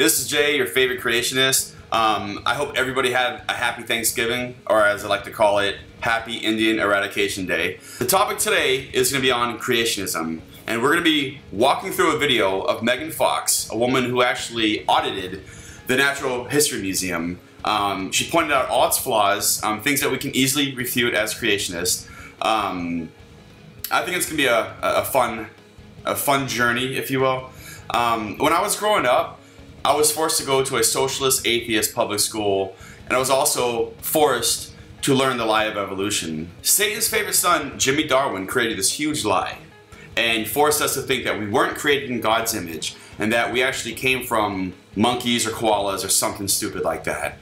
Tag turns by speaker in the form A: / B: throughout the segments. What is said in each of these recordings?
A: This is Jay, your favorite creationist. I hope everybody had a happy Thanksgiving, or as I like to call it, Happy Indian Eradication Day. The topic today is going to be on creationism, and we're going to be walking through a video of Meghan Fox, a woman who actually audited the Natural History Museum. She pointed out all its flaws, things that we can easily refute as creationists. I think it's going to be a fun journey, if you will. When I was growing up, I was forced to go to a socialist atheist public school, and I was also forced to learn the lie of evolution. Satan's favorite son, Jimmy Darwin, created this huge lie and forced us to think that we weren't created in God's image and that we actually came from monkeys or koalas or something stupid like that.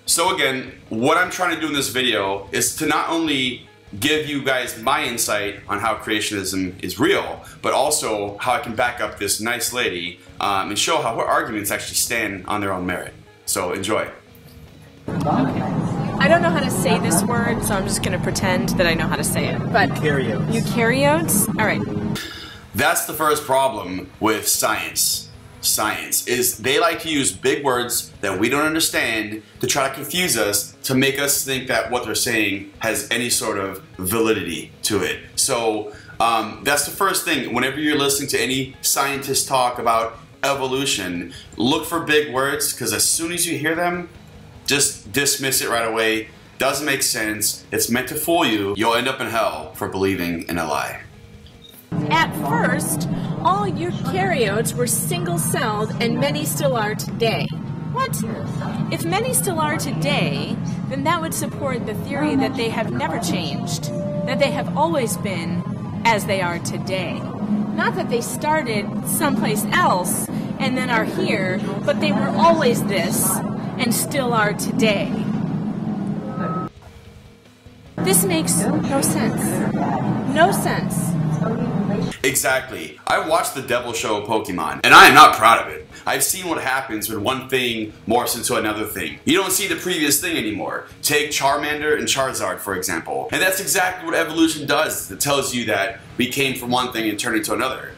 A: So again, what I'm trying to do in this video is to not only give you guys my insight on how creationism is real, but also how I can back up this nice lady and show how her arguments actually stand on their own merit. So enjoy.
B: I don't know how to say this word, so I'm just going to pretend that I know how to say it. But
C: Eukaryotes.
B: Eukaryotes? All right.
A: That's the first problem with science. Science is they like to use big words that we don't understand to try to confuse us, to make us think that what they're saying has any sort of validity to it. So that's the first thing. Whenever you're listening to any scientist talk about evolution, look for big words, because as soon as you hear them, just dismiss it right away. Doesn't make sense. It's meant to fool you. You'll end up in hell for believing in a lie.
B: At first, all eukaryotes were single-celled, and many still are today. What? If many still are today, then that would support the theory that they have never changed, that they have always been as they are today. Not that they started someplace else and then are here, but they were always this and still are today. This makes no sense. No sense.
A: Exactly. I watched the devil show Pokemon, and I am not proud of it. I've seen what happens when one thing morphs into another thing. You don't see the previous thing anymore. Take Charmander and Charizard, for example. And that's exactly what evolution does. It tells you that we came from one thing and turned into another.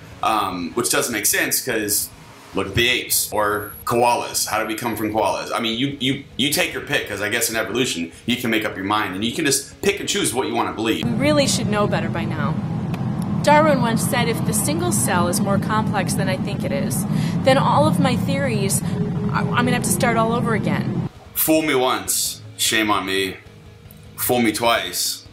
A: Which doesn't make sense, because look at the apes or koalas. How did we come from koalas? I mean, you take your pick, because I guess in evolution you can make up your mind and you can just pick and choose what you want to believe.
B: We really should know better by now. Darwin once said, if the single cell is more complex than I think it is, then all of my theories, I'm going to have to start all over again.
A: Fool me once, shame on me. Fool me twice,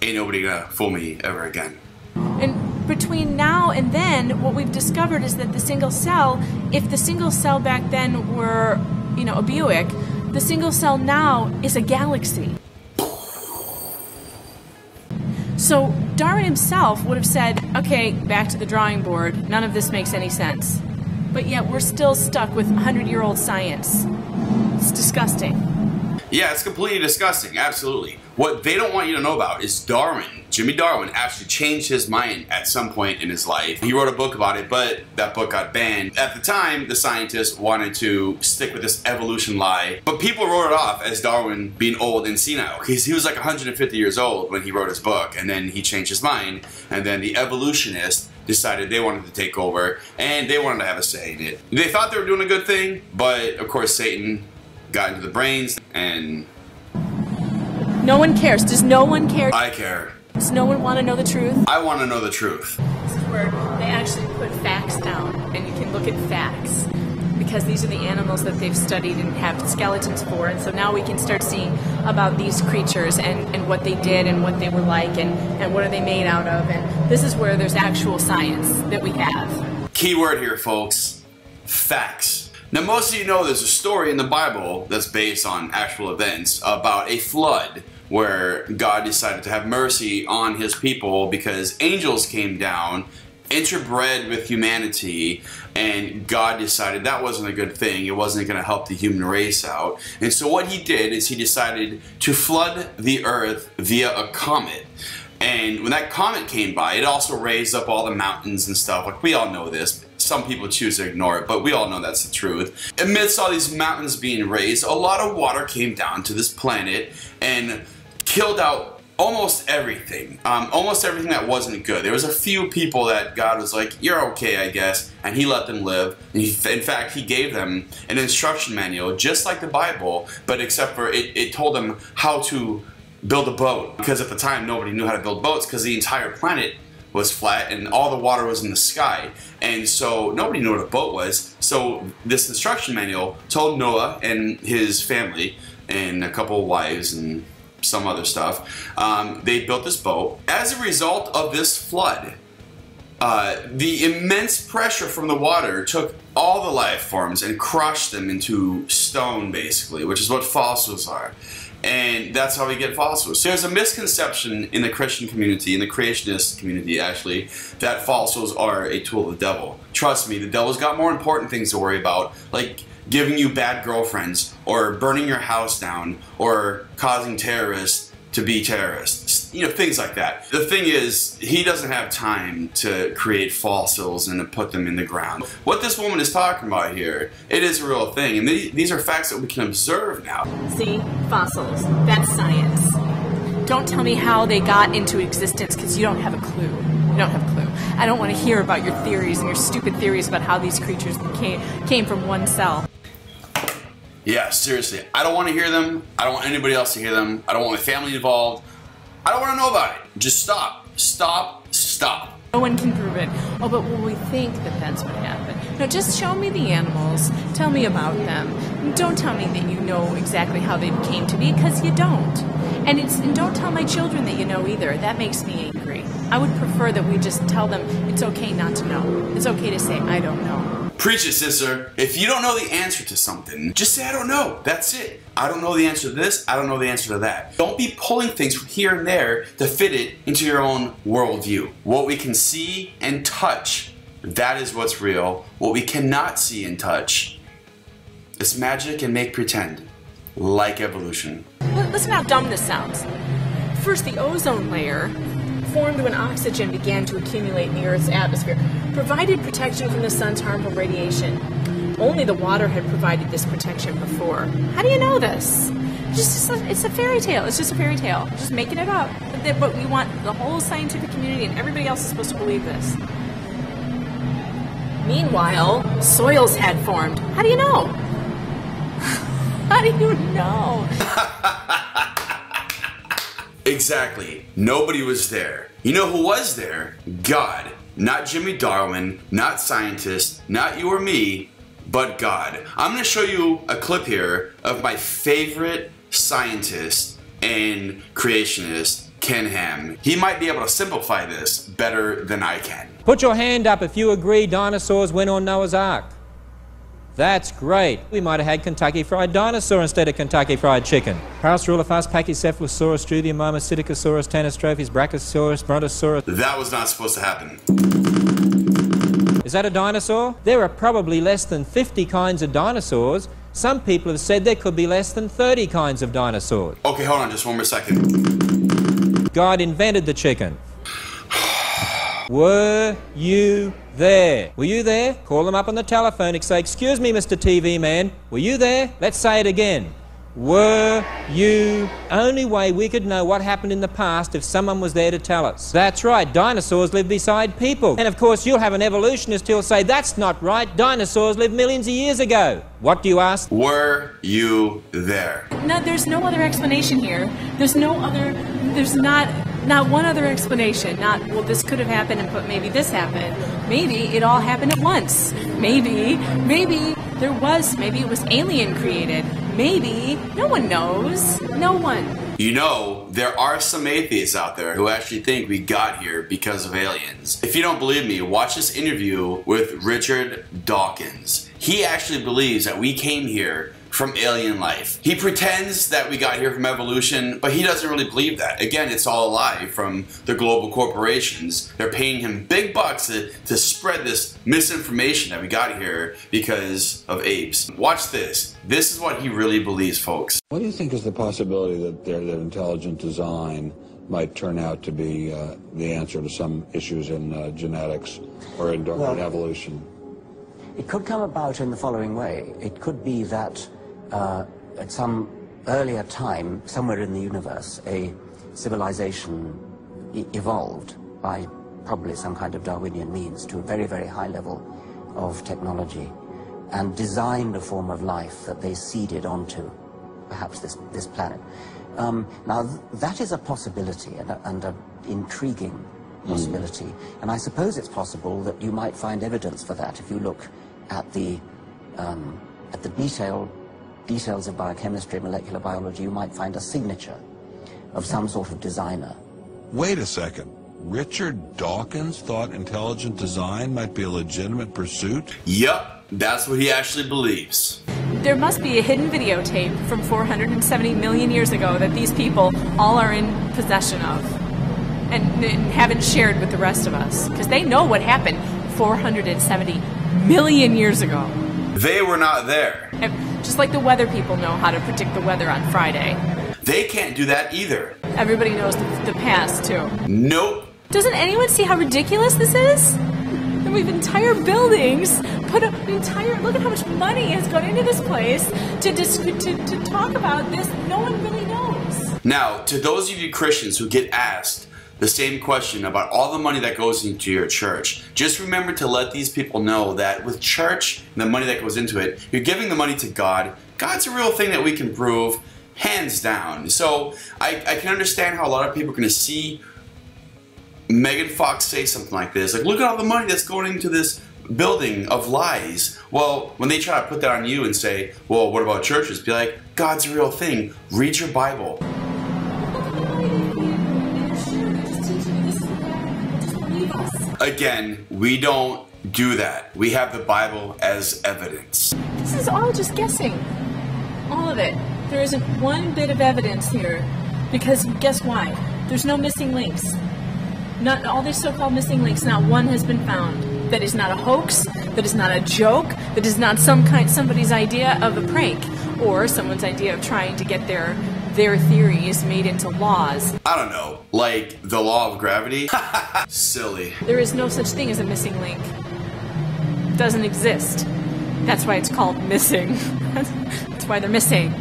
A: ain't nobody gonna fool me ever again.
B: And between now and then, what we've discovered is that the single cell, if the single cell back then were, a Buick, the single cell now is a galaxy. So Darwin himself would have said, okay, back to the drawing board, none of this makes any sense. But yet we're still stuck with 100-year-old science. It's disgusting.
A: Yeah, it's completely disgusting, absolutely. What they don't want you to know about is Darwin, Jimmy Darwin, actually changed his mind at some point in his life. He wrote a book about it, but that book got banned. At the time, the scientists wanted to stick with this evolution lie, but people wrote it off as Darwin being old and senile, because he was like 150 years old when he wrote his book, and then he changed his mind, and then the evolutionists decided they wanted to take over, and they wanted to have a say in it. They thought they were doing a good thing, but of course Satan got into the brains, and
B: no one cares. Does no one care?
A: I care.
B: Does no one want to know the truth?
A: I want to know the truth.
B: This is where they actually put facts down, and you can look at facts, because these are the animals that they've studied and have skeletons for, and so now we can start seeing about these creatures and what they did and what they were like and what are they made out of, and this is where there's actual science that we have.
A: Key word here, folks. Facts. Now, most of you know there's a story in the Bible that's based on actual events about a flood where God decided to have mercy on his people because angels came down, interbred with humanity, and God decided that wasn't a good thing. It wasn't going to help the human race out. And so what he did is he decided to flood the earth via a comet. And when that comet came by, it also raised up all the mountains and stuff. Like, we all know this. Some people choose to ignore it, but we all know that's the truth. Amidst all these mountains being raised, a lot of water came down to this planet and killed out almost everything. Almost everything that wasn't good. There was a few people that God was like, you're okay, I guess, and he let them live. And in fact, he gave them an instruction manual, just like the Bible, but except for it told them how to build a boat. Because at the time, nobody knew how to build boats because the entire planet was flat and all the water was in the sky. And so nobody knew what a boat was. So this instruction manual told Noah and his family and a couple of wives and some other stuff, they built this boat. As a result of this flood, the immense pressure from the water took all the life forms and crushed them into stone, basically, which is what fossils are. And that's how we get fossils. There's a misconception in the Christian community, in the Creationist community actually, that fossils are a tool of the devil. Trust me, the devil's got more important things to worry about, like giving you bad girlfriends, or burning your house down, or causing terrorists to be terrorists. You know, things like that. The thing is, he doesn't have time to create fossils and to put them in the ground. What this woman is talking about here, it is a real thing, and these are facts that we can observe now.
B: See? Fossils. That's science. Don't tell me how they got into existence, because you don't have a clue. You don't have a clue. I don't want to hear about your theories and your stupid theories about how these creatures came from one cell.
A: Yeah, seriously. I don't want to hear them. I don't want anybody else to hear them. I don't want my family involved. I don't want to know about it. Just stop. Stop. Stop.
B: No one can prove it. Oh, but well, we think that that's what happened. No, just show me the animals. Tell me about them. Don't tell me that you know exactly how they came to be, because you don't. And don't tell my children that you know either. That makes me angry. I would prefer that we just tell them it's okay not to know. It's okay to say, I don't know.
A: Preach it, sister. If you don't know the answer to something, just say I don't know. That's it. I don't know the answer to this. I don't know the answer to that. Don't be pulling things from here and there to fit it into your own worldview. What we can see and touch, that is what's real. What we cannot see and touch, it's magic and make pretend, like evolution.
B: Listen how dumb this sounds. First, the ozone layer formed when oxygen began to accumulate in the Earth's atmosphere, provided protection from the sun's harmful radiation. Only the water had provided this protection before. How do you know this? It's a fairy tale. It's just a fairy tale. Just making it up. But we want the whole scientific community and everybody else is supposed to believe this. Meanwhile, soils had formed. How do you know? How do you know?
A: Exactly. Nobody was there. You know who was there? God. Not Jimmy Darwin, not scientists, not you or me, but God. I'm going to show you a clip here of my favorite scientist and creationist, Ken Ham. He might be able to simplify this better than I can.
C: Put your hand up if you agree dinosaurs went on Noah's Ark. That's great. We might have had Kentucky Fried Dinosaur instead of Kentucky Fried Chicken. Parasaurolophus, Pachycephalosaurus, Struthiomimus, Psittacosaurus, Tanistrophes, Brachiosaurus, Brontosaurus.
A: That was not supposed to happen.
C: Is that a dinosaur? There are probably less than 50 kinds of dinosaurs. Some people have said there could be less than 30 kinds of dinosaurs.
A: Okay, hold on just one more second.
C: God invented the chicken. Were you there? Were you there? Call them up on the telephone and say, excuse me, Mr. TV man, were you there? Let's say it again. Were you? Only way we could know what happened in the past if someone was there to tell us. That's right, dinosaurs live beside people. And of course you'll have an evolutionist who'll say, that's not right, dinosaurs lived millions of years ago. What do you ask?
A: Were you there?
B: No, there's no other explanation here. There's not one other explanation. Not, well, this could have happened, but maybe this happened. Maybe it all happened at once. Maybe it was alien created. Maybe. No one knows. No one.
A: You know, there are some atheists out there who actually think we got here because of aliens. If you don't believe me, watch this interview with Richard Dawkins. He actually believes that we came here from alien life. He pretends that we got here from evolution, but he doesn't really believe that. Again, it's all a lie from the global corporations. They're paying him big bucks to spread this misinformation that we got here because of apes. Watch this. This is what he really believes, folks.
D: What do you think is the possibility that intelligent design might turn out to be the answer to some issues in genetics or in evolution?
E: It could come about in the following way. It could be that at some earlier time, somewhere in the universe, a civilization evolved by probably some kind of Darwinian means to a very, very high level of technology and designed a form of life that they seeded onto perhaps this planet. Now, that is a possibility and an intriguing possibility, and I suppose it's possible that you might find evidence for that if you look at the details of biochemistry, molecular biology. You might find a signature of some sort of designer.
D: Wait a second. Richard Dawkins thought intelligent design might be a legitimate pursuit?
A: Yup, that's what he actually believes.
B: There must be a hidden videotape from 470 million years ago that these people all are in possession of and haven't shared with the rest of us, because they know what happened 470 million years ago.
A: They were not there.
B: Just like the weather people know how to predict the weather on Friday.
A: They can't do that either.
B: Everybody knows the past, too.
A: Nope.
B: Doesn't anyone see how ridiculous this is? That we've entire buildings put up look at how much money has gone into this place to talk about this. No one really knows.
A: Now, to those of you Christians who get asked the same question about all the money that goes into your church, just remember to let these people know that with church and the money that goes into it, you're giving the money to God. God's a real thing that we can prove, hands down. So I can understand how a lot of people are going to see Megan Fox say something like this. Like, look at all the money that's going into this building of lies. Well, when they try to put that on you and say, well, what about churches? Be like, God's a real thing. Read your Bible. Again, we don't do that. We have the Bible as evidence.
B: This is all just guessing. All of it. There isn't one bit of evidence here, because guess why? There's no missing links. Not all these so-called missing links, not one has been found. That is not a hoax, that is not a joke, that is not somebody's idea of a prank, or someone's idea of trying to get their theories made into laws.
A: I don't know, like the law of gravity? Silly.
B: There is no such thing as a missing link. It doesn't exist. That's why it's called missing. That's why they're missing.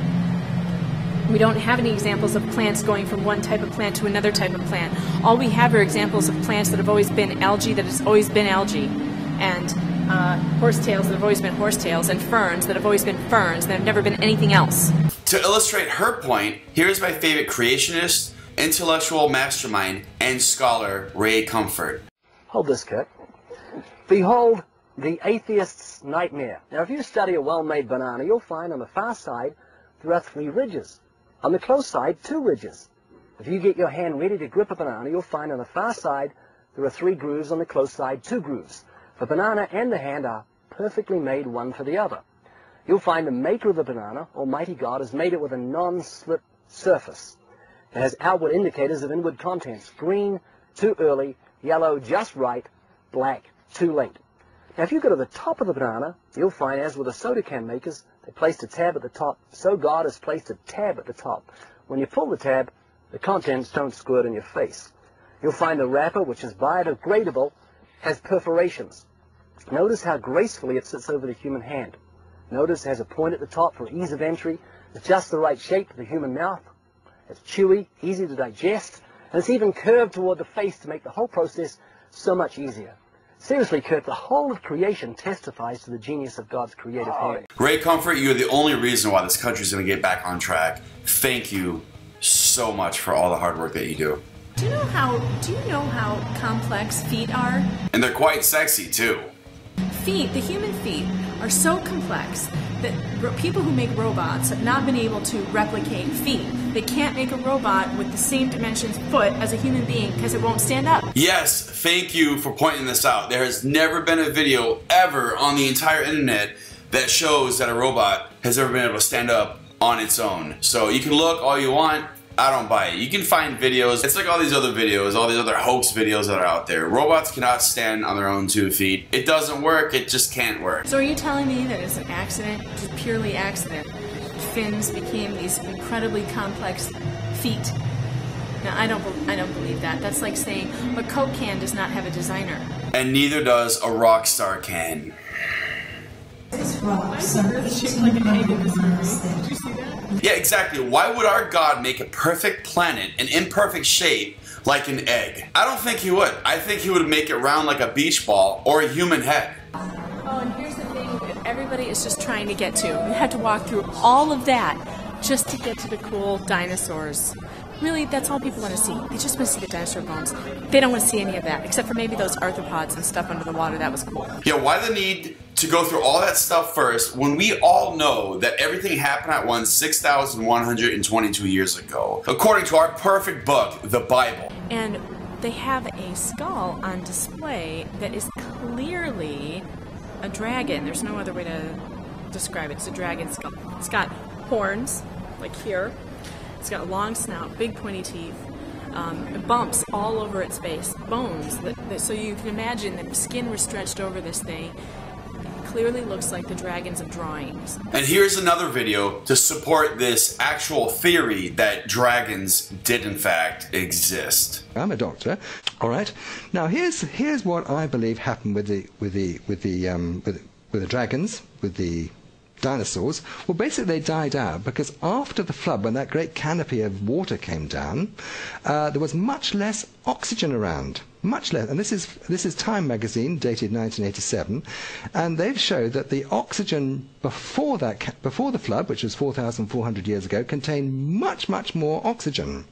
B: We don't have any examples of plants going from one type of plant to another type of plant. All we have are examples of plants that have always been algae, that has always been algae, and horsetails that have always been horsetails, and ferns that have always been ferns, that have never been anything else.
A: To illustrate her point, here's my favorite creationist, intellectual mastermind, and scholar, Ray Comfort.
F: Hold this, Kurt. Behold the atheist's nightmare. Now, if you study a well-made banana, you'll find on the far side there are 3 ridges. On the close side, 2 ridges. If you get your hand ready to grip a banana, you'll find on the far side there are 3 grooves, on the close side 2 grooves. The banana and the hand are perfectly made one for the other. You'll find the maker of the banana, Almighty God, has made it with a non-slip surface. It has outward indicators of inward contents: green, too early; yellow, just right; black, too late. Now, if you go to the top of the banana, you'll find, as with the soda can makers, they placed a tab at the top. So God has placed a tab at the top. When you pull the tab, the contents don't squirt in your face. You'll find the wrapper, which is biodegradable, has perforations. Notice how gracefully it sits over the human hand. Notice it has a point at the top for ease of entry. It's just the right shape for the human mouth. It's chewy, easy to digest, and it's even curved toward the face to make the whole process so much easier. Seriously, Kurt, the whole of creation testifies to the genius of God's creative hand.
A: Ray Comfort, you're the only reason why this country's going to get back on track. Thank you so much for all the hard work that you do.
B: Do you know how complex feet are?
A: And they're quite sexy, too.
B: The human feet are so complex that people who make robots have not been able to replicate feet. They can't make a robot with the same dimensions foot as a human being because it won't stand up.
A: Yes, thank you for pointing this out. There has never been a video ever on the entire internet that shows that a robot has ever been able to stand up on its own. So you can look all you want. I don't buy it. You can find videos. It's like all these other videos, all these other hoax videos that are out there. Robots cannot stand on their own 2 feet. It doesn't work. It just can't work.
B: So are you telling me that it's an accident, just purely accident, fins became these incredibly complex feet? Now, I don't believe that. That's like saying a Coke can does not have a designer.
A: And neither does a rock star can. Yeah, exactly. Why would our God make a perfect planet an imperfect shape like an egg? I don't think he would. I think he would make it round like a beach ball or a human head.
B: Oh, and here's the thing that everybody is just trying to get to. You have to walk through all of that just to get to the cool dinosaurs. Really, that's all people want to see. They just want to see the dinosaur bones. They don't want to see any of that, except for maybe those arthropods and stuff under the water. That was cool.
A: Yeah, why the need to go through all that stuff first when we all know that everything happened at once 6,122 years ago, according to our perfect book, the Bible?
B: And they have a skull on display that is clearly a dragon. There's no other way to describe it. It's a dragon skull. It's got horns, like here. It's got a long snout, big pointy teeth, bumps all over its face, bones. So you can imagine that if skin were stretched over this thing, it clearly looks like the dragons of drawings.
A: And here's another video to support this actual theory that dragons did in fact exist.
G: I'm a doctor. All right. Now here's what I believe happened with the dragons, with the dinosaurs. Well, basically they died out because after the flood, when that great canopy of water came down, there was much less oxygen around. Much less. And this is Time magazine, dated 1987, and they've showed that the oxygen before the flood, which was 4,400 years ago, contained much, much more oxygen.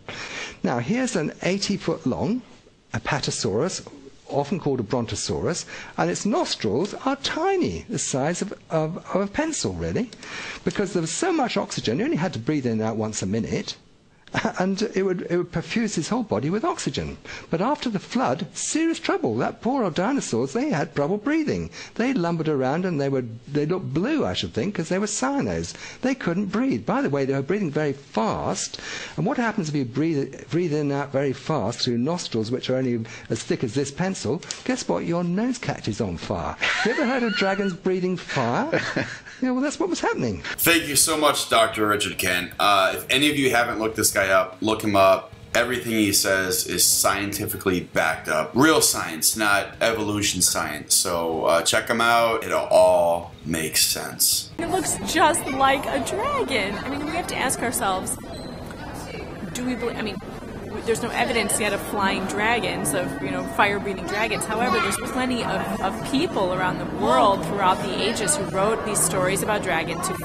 G: Now here's an 80-foot long Apatosaurus, often called a brontosaurus, and its nostrils are tiny, the size of a pencil, really, because there was so much oxygen. You only had to breathe in and out once a minute, and it would perfuse his whole body with oxygen. But after the flood, serious trouble. That poor old dinosaurs, they had trouble breathing. They lumbered around and they looked blue, I should think, because they were cynos. They couldn't breathe. By the way, they were breathing very fast. And what happens if you breathe in and out very fast through nostrils, which are only as thick as this pencil? Guess what? Your nose catches on fire. Have you ever heard of dragons breathing fire? Yeah, well, that's what was happening.
A: Thank you so much, Dr. Richard Kent. If any of you haven't looked this guy up, look him up. Everything he says is scientifically backed up. Real science, not evolution science. So check him out. It'll all make sense.
B: It looks just like a dragon. I mean, we have to ask ourselves, do we believe, I mean, there's no evidence yet of flying dragons, of, fire-breathing dragons. However, there's plenty of people around the world throughout the ages who wrote these stories about dragons, who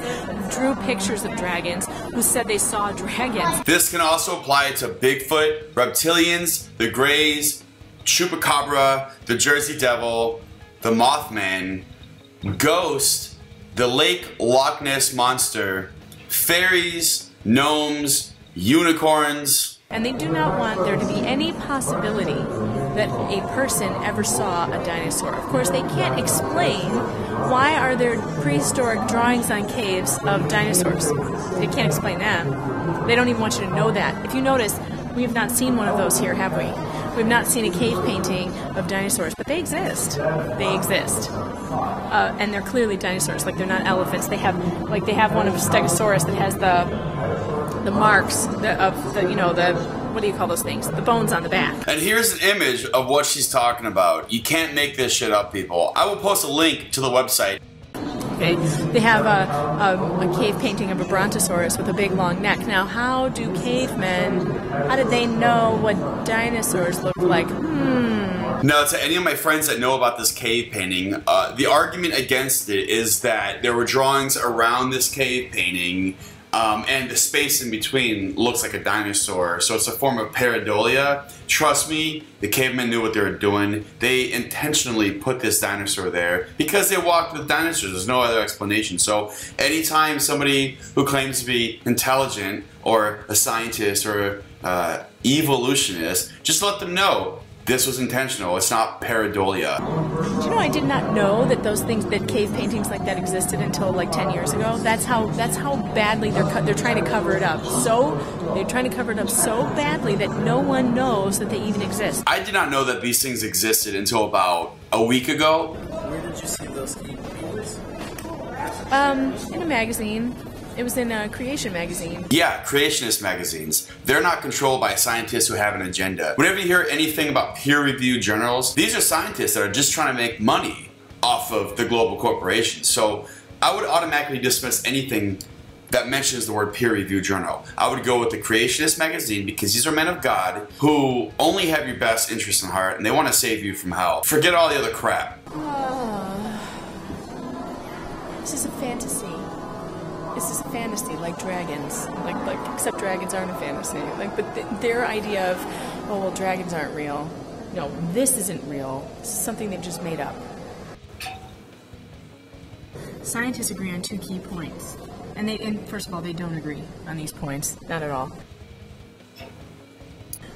B: drew pictures of dragons, who said they saw dragons.
A: This can also apply to Bigfoot, reptilians, the Greys, Chupacabra, the Jersey Devil, the Mothman, Ghost, the Lake Loch Ness Monster, fairies, gnomes, unicorns.
B: And they do not want there to be any possibility that a person ever saw a dinosaur. Of course, they can't explain why are there prehistoric drawings on caves of dinosaurs. They can't explain that. They don't even want you to know that. If you notice, we have not seen one of those here, have we? We've not seen a cave painting of dinosaurs, but they exist. They exist. And they're clearly dinosaurs, like they're not elephants. They have one of Stegosaurus that has the marks of the what do you call those things? The bones on the back.
A: And here's an image of what she's talking about. You can't make this shit up, people. I will post a link to the website.
B: Okay, they have a cave painting of a brontosaurus with a big long neck. Now, how did they know what dinosaurs look like?
A: Now, to any of my friends that know about this cave painting, the argument against it is that there were drawings around this cave painting, and the space in between looks like a dinosaur, so it's a form of pareidolia. Trust me, the cavemen knew what they were doing. They intentionally put this dinosaur there because they walked with dinosaurs. There's no other explanation. So anytime somebody who claims to be intelligent or a scientist or evolutionist, just let them know this was intentional. It's not pareidolia.
B: Do you know, I did not know that that cave paintings like that existed until like 10 years ago. That's how badly they're trying to cover it up. So they're trying to cover it up so badly that no one knows that they even exist.
A: I did not know that these things existed until about a week ago.
H: Where did you see those cave paintings?
B: In a magazine. It was in Creation magazine.
A: Yeah, Creationist magazines. They're not controlled by scientists who have an agenda. Whenever you hear anything about peer-reviewed journals, these are scientists that are just trying to make money off of the global corporations. So I would automatically dismiss anything that mentions the word peer-reviewed journal. I would go with the Creationist magazine because these are men of God who only have your best interest in heart and they want to save you from hell. Forget all the other crap.
B: This is a fantasy. This is a fantasy, like dragons. Like except dragons aren't a fantasy. But their idea of, oh well, dragons aren't real. No, this isn't real. This is something they've just made up. Scientists agree on 2 key points. And first of all, they don't agree on these points. Not at all.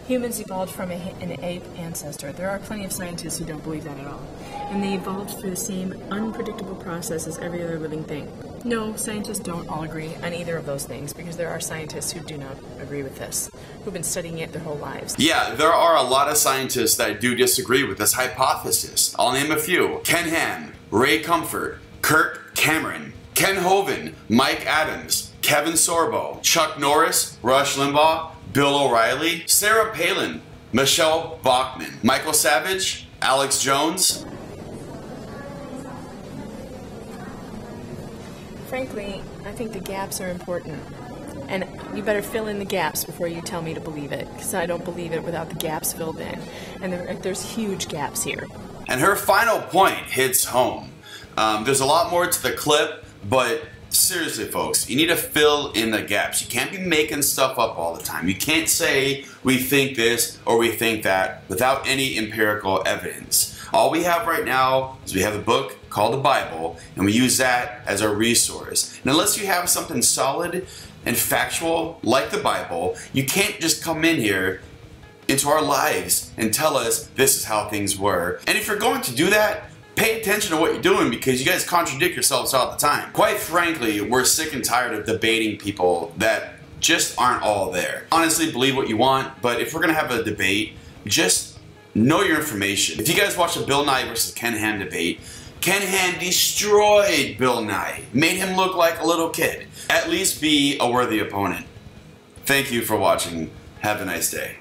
B: Humans evolved from an ape ancestor. There are plenty of scientists who don't believe that at all. And they evolved through the same unpredictable process as every other living thing. No, scientists don't all agree on either of those things because there are scientists who do not agree with this, who've been studying it their whole lives.
A: Yeah, there are a lot of scientists that do disagree with this hypothesis. I'll name a few. Ken Ham, Ray Comfort, Kirk Cameron, Ken Hovind, Mike Adams, Kevin Sorbo, Chuck Norris, Rush Limbaugh, Bill O'Reilly, Sarah Palin, Michelle Bachmann, Michael Savage, Alex Jones.
B: Frankly, I think the gaps are important. And you better fill in the gaps before you tell me to believe it, because I don't believe it without the gaps filled in. And there's huge gaps here.
A: And her final point hits home. There's a lot more to the clip, but seriously, folks, you need to fill in the gaps. You can't be making stuff up all the time. You can't say we think this or we think that without any empirical evidence. All we have right now is we have a book called the Bible, and we use that as our resource. And unless you have something solid and factual like the Bible, you can't just come in here into our lives and tell us this is how things were. And if you're going to do that, pay attention to what you're doing because you guys contradict yourselves all the time. Quite frankly, we're sick and tired of debating people that just aren't all there. Honestly, believe what you want, but if we're gonna have a debate, just know your information. If you guys watch the Bill Nye versus Ken Ham debate, Ken Ham destroyed Bill Nye, made him look like a little kid. At least be a worthy opponent. Thank you for watching. Have a nice day.